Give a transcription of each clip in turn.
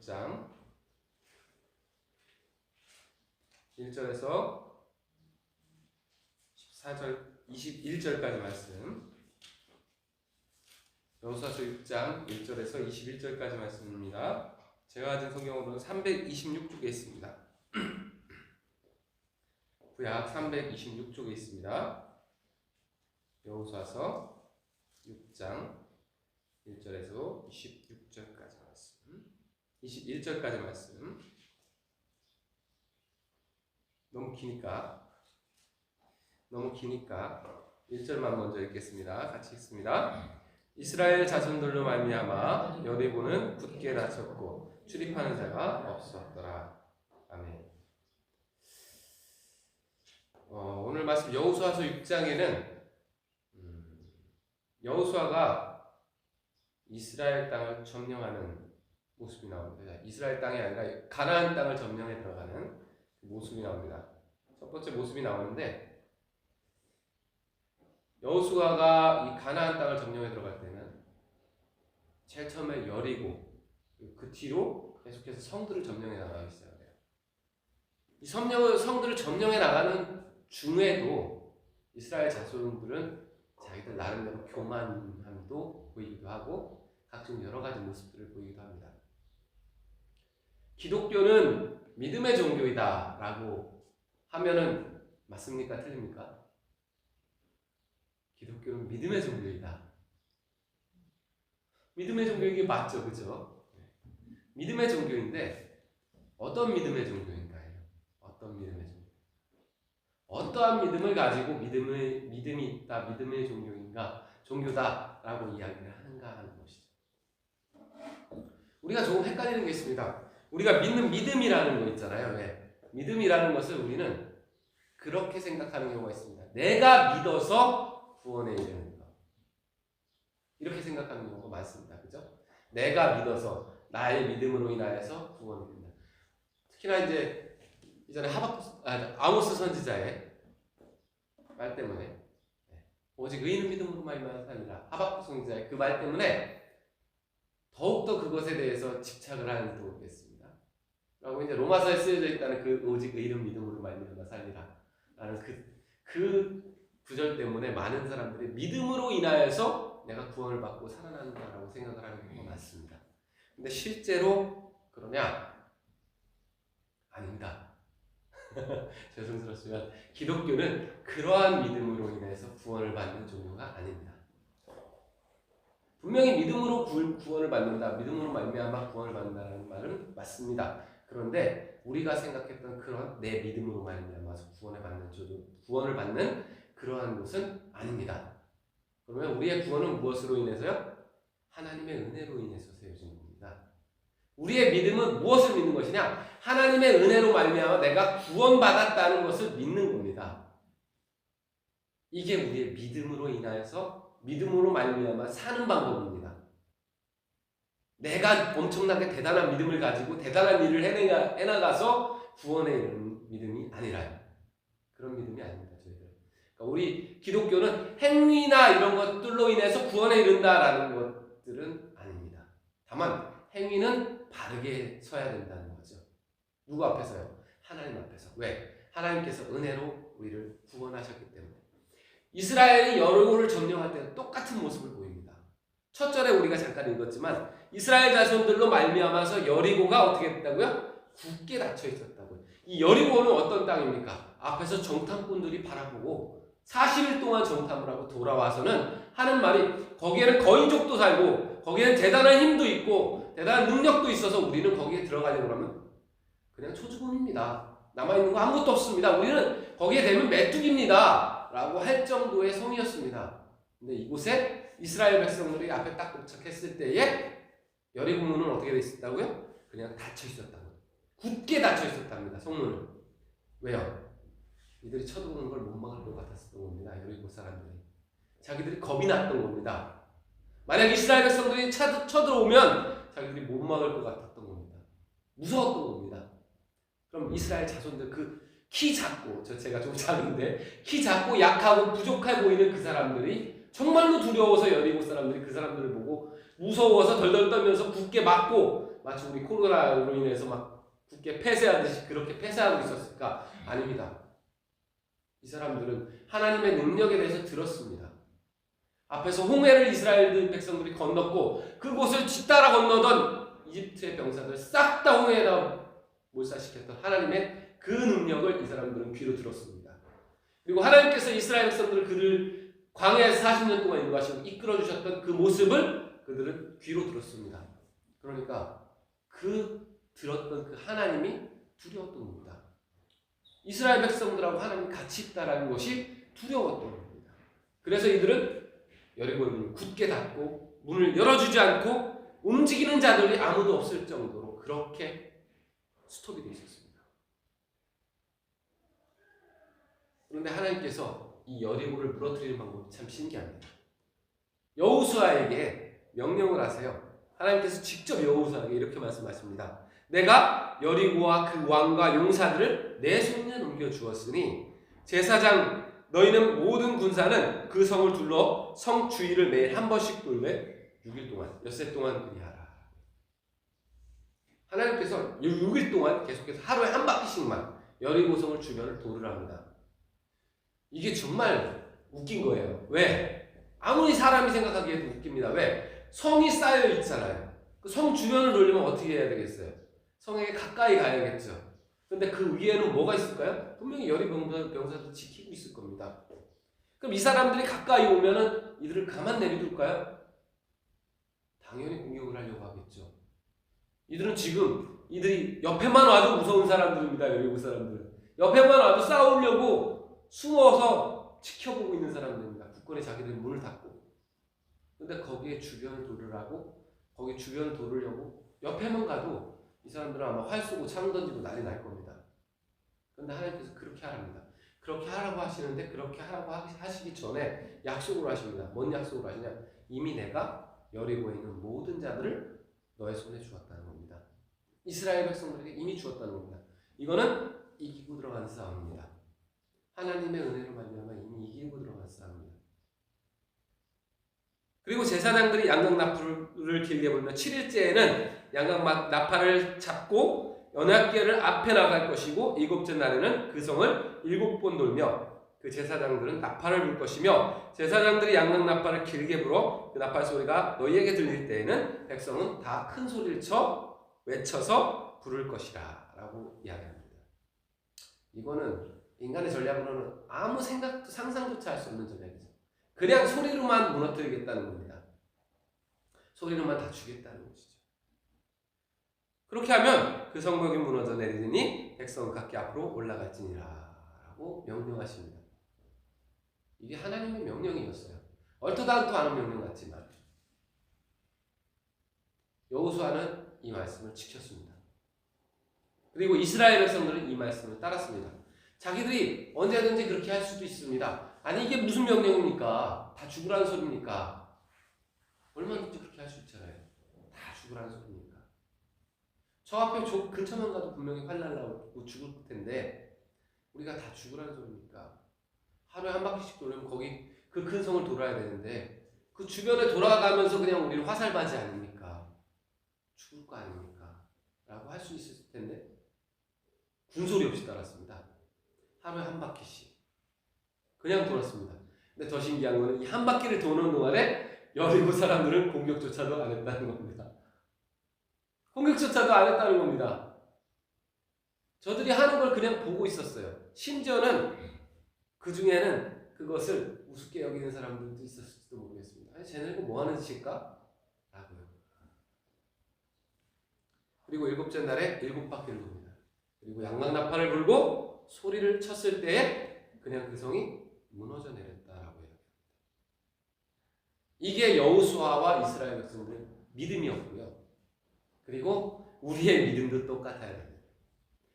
6장 1절에서 14절 21절까지 말씀. 여호수아서 6장 1절에서 21절까지 말씀입니다. 제가 가진 성경으로는 326쪽에 있습니다. 구약 326쪽에 있습니다. 여호수아서 6장 1절에서 26절까지 말씀, 21절까지 말씀. 너무 기니까 1절만 먼저 읽겠습니다. 같이 읽습니다. 이스라엘 자손들로 말미암아 여리고는 굳게 닫혔고 출입하는 자가 없었더라. 아멘. 오늘 말씀 여호수아서 6장에는 여호수아가 이스라엘 땅을 점령하는 모습이 나옵니다. 이스라엘 땅이 아니라 가나안 땅을 점령해 들어가는 모습이 나옵니다. 첫 번째 모습이 나오는데, 여호수아가 이 가나안 땅을 점령해 들어갈 때는 제일 처음에 여리고, 그 뒤로 계속해서 성들을 점령해 나가기 시작해요. 이 성들을 점령해 나가는 중에도 이스라엘 자손들은 자기들 나름대로 교만함도 보이기도 하고 각종 여러 가지 모습들을 보이기도 합니다. 기독교는 믿음의 종교이다 라고 하면은 맞습니까? 틀립니까? 기독교는 믿음의 종교이다. 믿음의 종교인 게 맞죠, 그죠? 믿음의 종교인데 어떤 믿음의 종교인가요? 어떤 믿음의 종교? 어떠한 믿음을 가지고 믿음이 있다, 믿음의 종교다라고 이야기를 하는가 하는 것이죠. 우리가 조금 헷갈리는 게 있습니다. 우리가 믿는 믿음이라는 거 있잖아요. 왜? 믿음이라는 것을 우리는 그렇게 생각하는 경우가 있습니다. 내가 믿어서 구원에 이르는 것. 이렇게 생각하는 경우가 많습니다. 그죠? 내가 믿어서, 나의 믿음으로 인하여서 구원에 이른다. 특히나 이제 이전에 아모스 선지자의 말 때문에, 오직 의인은 믿음으로 말미암아 살리라, 하박국 선지자의 그 말 때문에 더욱더 그것에 대해서 집착을 하는 듯 보겠습니다. 라고 이제 로마서에 쓰여져 있다는 그 오직 의인은 믿음으로 말미암아 살리라 라는 그 구절 때문에 많은 사람들이 믿음으로 인하여서 내가 구원을 받고 살아난다라고 생각을 하는 경우가 많습니다. 근데 실제로 그러냐? 아닙니다. 죄송스럽지만 기독교는 그러한 믿음으로 인해서 구원을 받는 종교가 아닙니다. 분명히 믿음으로 구원을 받는다, 믿음으로 말미암아 구원을 받는다는 말은 맞습니다. 그런데 우리가 생각했던 그런 내 믿음으로 말미암아서 구원을 받는 그러한 것은 아닙니다. 그러면 우리의 구원은 무엇으로 인해서요? 하나님의 은혜로 인해서 세워진 겁니다. 우리의 믿음은 무엇을 믿는 것이냐? 하나님의 은혜로 말미암아 내가 구원받았다는 것을 믿는 겁니다. 이게 우리의 믿음으로 인하여서 믿음으로 말미암아 사는 방법입니다. 내가 엄청나게 대단한 믿음을 가지고 대단한 일을 해나가서 구원에 이르는 믿음이 아니라요. 그런 믿음이 아닙니다. 저희들. 그러니까 우리 기독교는 행위나 이런 것들로 인해서 구원에 이른다라는 것들은 아닙니다. 다만 행위는 바르게 서야 된다는 거죠. 누구 앞에서요? 하나님 앞에서. 왜? 하나님께서 은혜로 우리를 구원하셨기 때문에. 이스라엘이 여리고를 점령할 때는 똑같은 모습을 보입니다. 첫 절에 우리가 잠깐 읽었지만 이스라엘 자손들로 말미암아서 여리고가 어떻게 됐다고요? 굳게 닫혀 있었다고요. 이 여리고는 어떤 땅입니까? 앞에서 정탐꾼들이 바라보고 40일 동안 정탐을 하고 돌아와서는 하는 말이, 거기에는 거인족도 살고 거기에는 대단한 힘도 있고 대단한 능력도 있어서 우리는 거기에 들어가려고 하면 그냥 초주금입니다. 남아있는 거 아무것도 없습니다. 우리는 거기에 되면 메뚜기입니다 라고 할 정도의 성이었습니다. 근데 이곳에 이스라엘 백성들이 앞에 딱 도착했을 때에 여리고 문은 어떻게 되어 있었다고요? 그냥 닫혀 있었다고요. 굳게 닫혀 있었답니다. 성문은. 왜요? 이들이 쳐들어오는 걸 못 막을 것 같았던 겁니다. 여리고 사람들이. 자기들이 겁이 났던 겁니다. 만약 이스라엘 백성들이 쳐들어오면 자기들이 못 막을 것 같았던 겁니다. 무서웠던 겁니다. 그럼 이스라엘 자손들 키 작고, 제가 좀 작은데 키 작고 약하고 부족해 보이는 그 사람들이 정말로 두려워서 여리고 사람들이 그 사람들을 보고 무서워서 덜덜 떨면서 굳게 막고 마치 우리 코로나로 인해서 막 굳게 폐쇄하듯이 그렇게 폐쇄하고 있었을까? 아닙니다. 이 사람들은 하나님의 능력에 대해서 들었습니다. 앞에서 홍해를 이스라엘 백성들이 건넜고 그곳을 뒤따라 건너던 이집트의 병사들 싹 다 홍해에다 몰살시켰던 하나님의 그 능력을 이 사람들은 귀로 들었습니다. 그리고 하나님께서 이스라엘 백성들을 그들 광야에서 40년 동안 인도하시고 이끌어주셨던 그 모습을 그들은 귀로 들었습니다. 그러니까 들었던 그 하나님이 두려웠던 겁니다. 이스라엘 백성들하고 하나님이 같이 있다라는 것이 두려웠던 겁니다. 그래서 이들은 여리고의 문을 굳게 닫고 문을 열어주지 않고 움직이는 자들이 아무도 없을 정도로 그렇게 스톱이 되어 있었습니다. 그런데 하나님께서 이 여리고를 무너뜨리는 방법이 참 신기합니다. 여호수아에게 명령을 하세요. 하나님께서 직접 여호수아에게 이렇게 말씀하십니다. 내가 여리고와 그 왕과 용사들을 내 손에 넘겨 주었으니 제사장 너희는 모든 군사는 그 성을 둘러 성 주위를 매일 한 번씩 돌되 6일 동안 엿새 동안 그리하라. 하나님께서 6일 동안 계속해서 하루에 한 바퀴씩만 여리고 성을 주변을 돌으랍니다. 이게 정말 웃긴 거예요. 왜? 아무리 사람이 생각하기에도 웃깁니다. 왜? 성이 쌓여 있잖아요. 그 성 주변을 돌리면 어떻게 해야 되겠어요? 성에게 가까이 가야겠죠. 근데 그 위에는 뭐가 있을까요? 분명히 여리 병사들 지키고 있을 겁니다. 그럼 이 사람들이 가까이 오면은 이들을 가만 내비둘까요? 당연히 공격을 하려고 하겠죠. 이들은 지금 이들이 옆에만 와도 무서운 사람들입니다. 여리고 사람들은 옆에만 와도 싸우려고 숨어서 지켜보고 있는 사람들입니다. 굳건히 자기들 문을 닫고. 근데 거기에 주변을 돌으라고, 거기 주변을 돌으려고 옆에만 가도 이 사람들은 아마 활 쏘고 창 던지고 난리 날 겁니다. 그런데 하나님께서 그렇게 하랍니다. 그렇게 하라고 하시는데 그렇게 하라고 하시기 전에 약속을 하십니다. 뭔 약속을 하시냐? 이미 내가 여리고에 있는 모든 자들을 너의 손에 주었다는 겁니다. 이스라엘 백성들에게 이미 주었다는 겁니다. 이거는 이기고 들어가는 싸움입니다. 하나님의 은혜로 말미암아 이미 이기고 들어가는 싸움입니다. 그리고 제사장들이 양각 나팔을 길게 불며 7일째에는 양각 나팔을 잡고 언약궤를 앞에 나갈 것이고 7째 날에는 그 성을 7번 돌며 그 제사장들은 나팔을 불 것이며 제사장들이 양각 나팔을 길게 불어 그 나팔 소리가 너희에게 들릴 때에는 백성은 다 큰 소리를 외쳐서 부를 것이라 라고 이야기합니다. 이거는 인간의 전략으로는 아무 생각도 상상조차 할 수 없는 전략이죠. 그냥 소리로만 무너뜨리겠다는 겁니다. 소리로만 다 죽겠다는 것이죠. 그렇게 하면 그 성벽이 무너져 내리니 백성은 각기 앞으로 올라갈지니라 라고 명령하십니다. 이게 하나님의 명령이었어요. 얼토당토 않은 명령 같지만 여호수아는 이 말씀을 지켰습니다. 그리고 이스라엘 백성들은 이 말씀을 따랐습니다. 자기들이 언제든지 그렇게 할 수도 있습니다. 아니 이게 무슨 명령입니까? 다 죽으라는 소리입니까? 얼마든지 그렇게 할 수 있잖아요. 다 죽으라는 소리입니까? 저 앞에 근처만 가도 분명히 활 날라오고 죽을 텐데 우리가 다 죽으라는 소리입니까? 하루에 한 바퀴씩 돌면 거기 그 큰 성을 돌아야 되는데 그 주변에 돌아가면서 그냥 우리는 화살맞이 아닙니까? 죽을 거 아닙니까? 라고 할 수 있을 텐데 군소리 없이 따랐습니다. 하루에 한 바퀴씩 그냥 돌았습니다. 근데 더 신기한 거는 이 한 바퀴를 도는 동안에 여리고 사람들은 공격조차도 안 했다는 겁니다. 공격조차도 안 했다는 겁니다. 저들이 하는 걸 그냥 보고 있었어요. 심지어는 그 중에는 그것을 우습게 여기는 사람들도 있었을지도 모르겠습니다. 아니 쟤네 이거 뭐 하는 짓일까? 라고요. 그리고 7째 날에 7바퀴를 돕니다. 그리고 양각나팔을 불고 소리를 쳤을 때에 그냥 그 성이 무너져 내렸다라고 해요. 이게 여호수아와 이스라엘 백성들의 믿음이었고요. 그리고 우리의 믿음도 똑같아야 됩니다.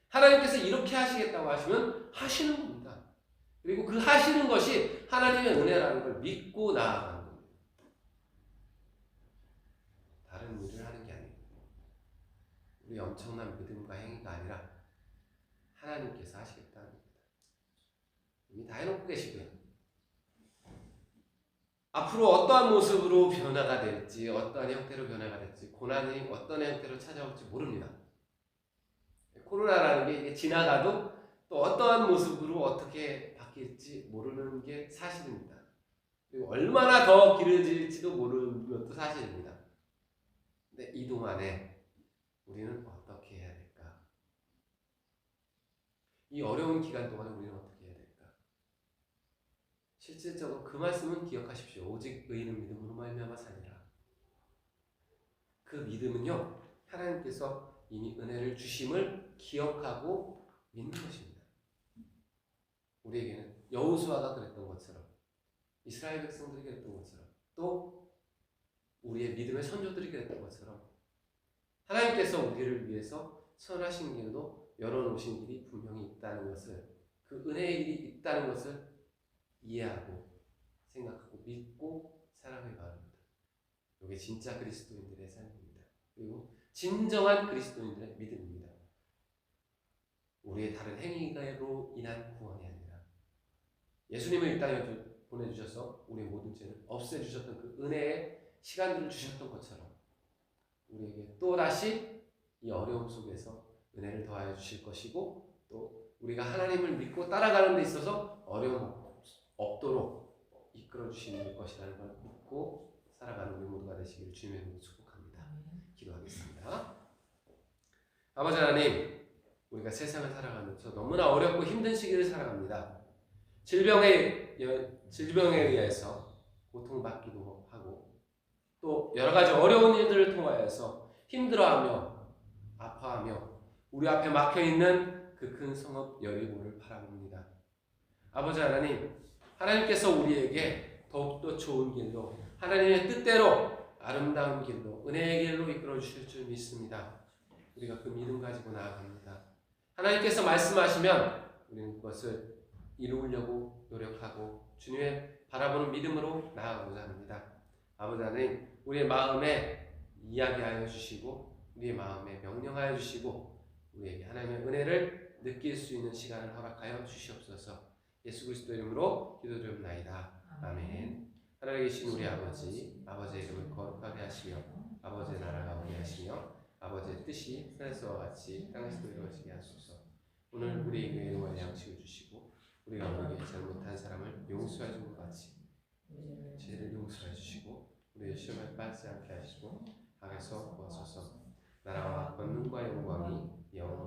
하나님께서 이렇게 하시겠다고 하시면 하시는 겁니다. 그리고 그 하시는 것이 하나님의 은혜라는 걸 믿고 나아가는 겁니다. 다른 일을 하는 게 아니고 우리 엄청난 믿음과 행위가 아니라 하나님께서 하시겠다는 겁니다. 이미 다 해놓고 계시고요. 앞으로 어떠한 모습으로 변화가 될지, 어떠한 형태로 변화가 될지, 고난이 어떤 형태로 찾아올지 모릅니다. 코로나라는 게 이게 지나가도 또 어떠한 모습으로 어떻게 바뀔지 모르는 게 사실입니다. 그리고 얼마나 더 길어질지도 모르는 것도 사실입니다. 근데 이 동안에 우리는 어떻게 해야 될까? 이 어려운 기간 동안에 우리는 어떻게 해야 될까? 실질적으로 그 말씀은 기억하십시오. 오직 의인은 믿음으로 말미암아 살리라. 그 믿음은요, 하나님께서 이미 은혜를 주심을 기억하고 믿는 것입니다. 우리에게는 여호수아가 그랬던 것처럼, 이스라엘 백성들이 그랬던 것처럼, 또 우리의 믿음의 선조들이 그랬던 것처럼 하나님께서 우리를 위해서 선하신 길도 열어놓으신 길이 분명히 있다는 것을, 그 은혜의 길이 있다는 것을 이해하고 생각하고 믿고 살아가기 바랍니다. 이게 진짜 그리스도인들의 삶입니다. 그리고 진정한 그리스도인들의 믿음입니다. 우리의 다른 행위로 인한 구원이 아니라 예수님을 이 땅에 보내주셔서 우리의 모든 죄를 없애주셨던 그 은혜의 시간들을 주셨던 것처럼 우리에게 또다시 이 어려움 속에서 은혜를 더하여 주실 것이고, 또 우리가 하나님을 믿고 따라가는 데 있어서 어려움 없도록 이끌어 주시는 것이라는 걸 믿고 살아가는 우리 모두가 되시기를 주님의 이름으로 축복합니다. 기도하겠습니다. 아버지 하나님, 우리가 세상을 살아가면서 너무나 어렵고 힘든 시기를 살아갑니다. 질병에 의해서 고통받기도 하고, 또 여러 가지 어려운 일들을 통하여서 힘들어하며 아파하며 우리 앞에 막혀있는 그 큰 성읍 여리고를 바라봅니다. 아버지 하나님, 하나님께서 우리에게 더욱더 좋은 길로, 하나님의 뜻대로 아름다운 길로, 은혜의 길로 이끌어 주실 줄 믿습니다. 우리가 그 믿음 가지고 나아갑니다. 하나님께서 말씀하시면 우리는 그것을 이루려고 노력하고 주님의 바라보는 믿음으로 나아가고자 합니다. 아버지 하나님, 우리의 마음에 이야기하여 주시고 우리의 마음에 명령하여 주시고 우리에게 하나님의 은혜를 느낄 수 있는 시간을 허락하여 주시옵소서. 예수 그리스도 이름으로 기도드립나이다. 아멘. 하늘에 계신 우리 아버지의 이름을 거룩하게 하시며 아버지의 나라가 오게 하시며 아버지의 뜻이 하늘에서와 같이 땅에서도 이루어지게 하소서. 오늘 우리에게 일용할 양식을 주시고 우리가 우리에게 잘못한 사람을 용서해 준 것 같이 죄를 용서해 주시고 우리의 시험에 빠지지 않게 하시고 악에서 구하소서. 나라와 권능과 영광이 영원히